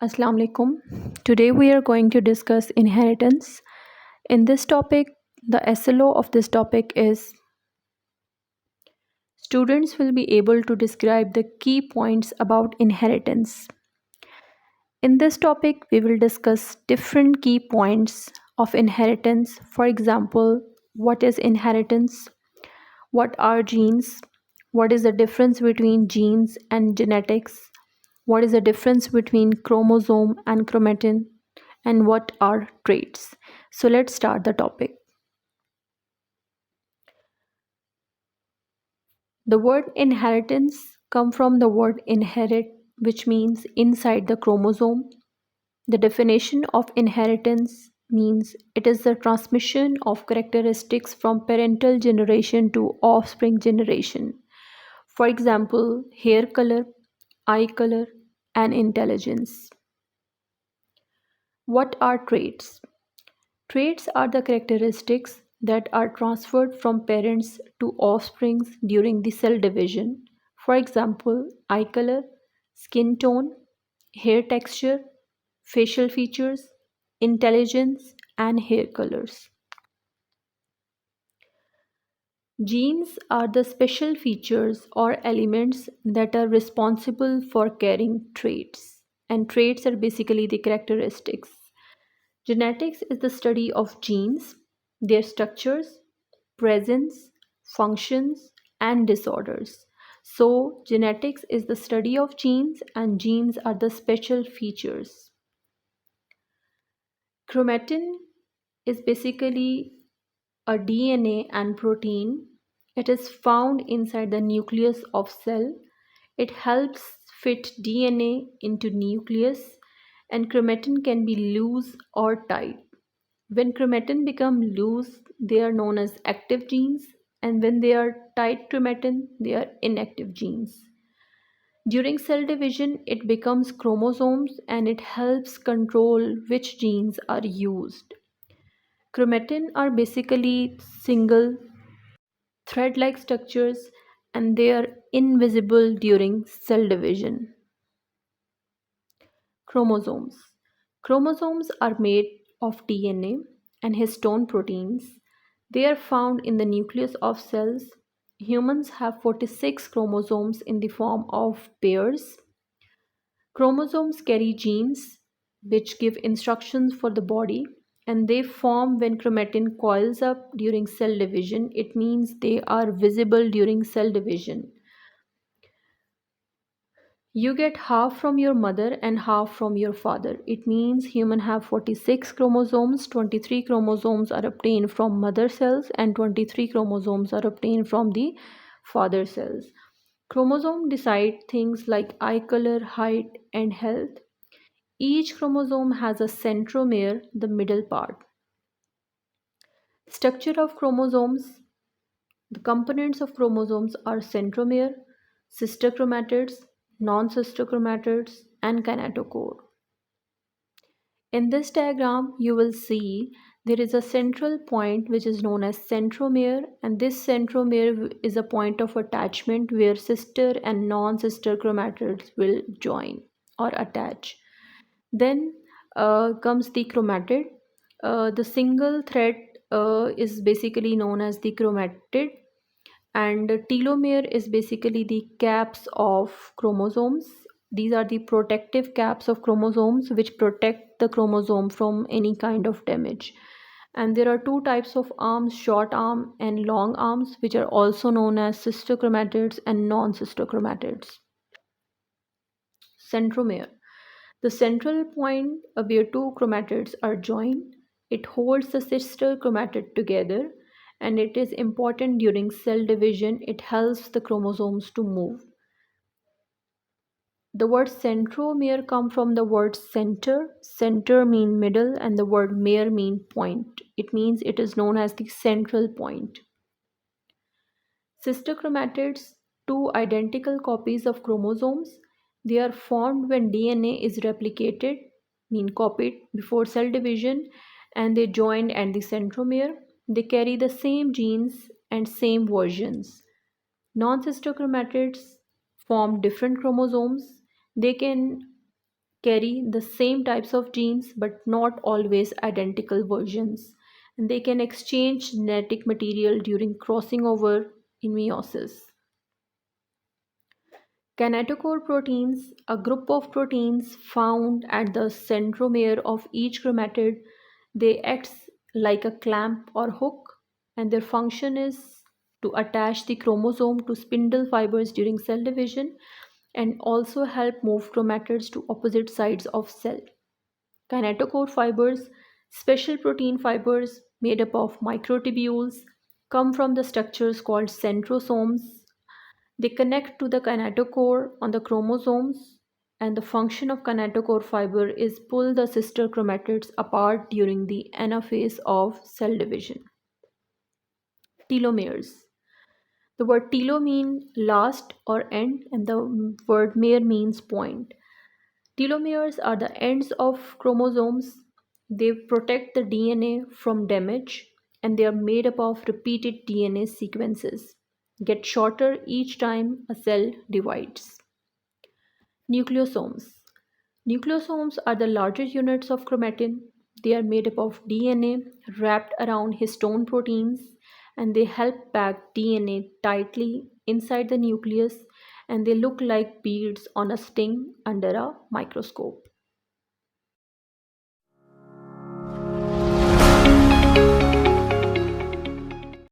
Assalamu alaikum. Today we are going to discuss inheritance. In this topic, the SLO of this topic is students will be able to describe the key points about inheritance. In this topic, we will discuss different key points of inheritance. For example, what is inheritance? What are genes? What is the difference between genes and genetics? What is the difference between chromosome and chromatin? And what are traits? So let's start the topic. The word inheritance comes from the word inherit, which means inside the chromosome. The definition of inheritance means it is the transmission of characteristics from parental generation to offspring generation. For example, hair color, eye color, and intelligence. What are traits? Traits are the characteristics that are transferred from parents to offsprings during the cell division. For example, eye color, skin tone, hair texture, facial features, intelligence, and hair colors. Genes are the special features or elements that are responsible for carrying traits, and traits are basically the characteristics. Genetics is the study of genes, their structures, presence, functions, and disorders. So, genetics is the study of genes, and genes are the special features. Chromatin is basically a DNA and protein. It is found inside the nucleus of cell. It helps fit DNA into nucleus, and chromatin can be loose or tight. When chromatin become loose, they are known as active genes, and when they are tight chromatin, they are inactive genes. During cell division, it becomes chromosomes and it helps control which genes are used. Chromatin are basically single thread like structures and they are invisible during cell division. Chromosomes. Chromosomes are made of DNA and histone proteins. They are found in the nucleus of cells. Humans have 46 chromosomes in the form of pairs. Chromosomes carry genes which give instructions for the body and they form when chromatin coils up during cell division. It means they are visible during cell division. You get half from your mother and half from your father. It means humans have 46 chromosomes. 23 chromosomes are obtained from mother cells and 23 chromosomes are obtained from the father cells. Chromosome decide things like eye color, height, and health. Each chromosome has a centromere, the middle part. Structure of chromosomes. The components of chromosomes are centromere, sister chromatids, non-sister chromatids, and kinetochore. In this diagram, you will see there is a central point which is known as centromere, and this centromere is a point of attachment where sister and non-sister chromatids will join or attach. Then comes the chromatid. The single thread is basically known as the chromatid, and telomere is basically the caps of chromosomes. These are the protective caps of chromosomes which protect the chromosome from any kind of damage. And there are two types of arms, short arm and long arms, which are also known as sister chromatids and non-sister chromatids. Centromere. The central point where two chromatids are joined, it holds the sister chromatid together and it is important during cell division. It helps the chromosomes to move. The word centromere comes from the word center. Center mean middle and the word mere mean point. It means it is known as the central point. Sister chromatids, two identical copies of chromosomes. They are formed when DNA is replicated, mean copied before cell division, and they join at the centromere. They carry the same genes and same versions. Non-sister chromatids form different chromosomes. They can carry the same types of genes but not always identical versions, and they can exchange genetic material during crossing over in meiosis. Kinetochore proteins, a group of proteins found at the centromere of each chromatid, they act like a clamp or hook, and their function is to attach the chromosome to spindle fibers during cell division and also help move chromatids to opposite sides of cell. Kinetochore fibers, special protein fibers made up of microtubules, come from the structures called centrosomes. They connect to the kinetochore on the chromosomes, and the function of kinetochore fiber is pull the sister chromatids apart during the anaphase of cell division. Telomeres. The word telo means last or end, and the word mere means point. Telomeres are the ends of chromosomes. They protect the DNA from damage, and they are made up of repeated DNA sequences, get shorter each time a cell divides. Nucleosomes. Nucleosomes are the largest units of chromatin. They are made up of DNA wrapped around histone proteins, and they help pack DNA tightly inside the nucleus, and they look like beads on a string under a microscope.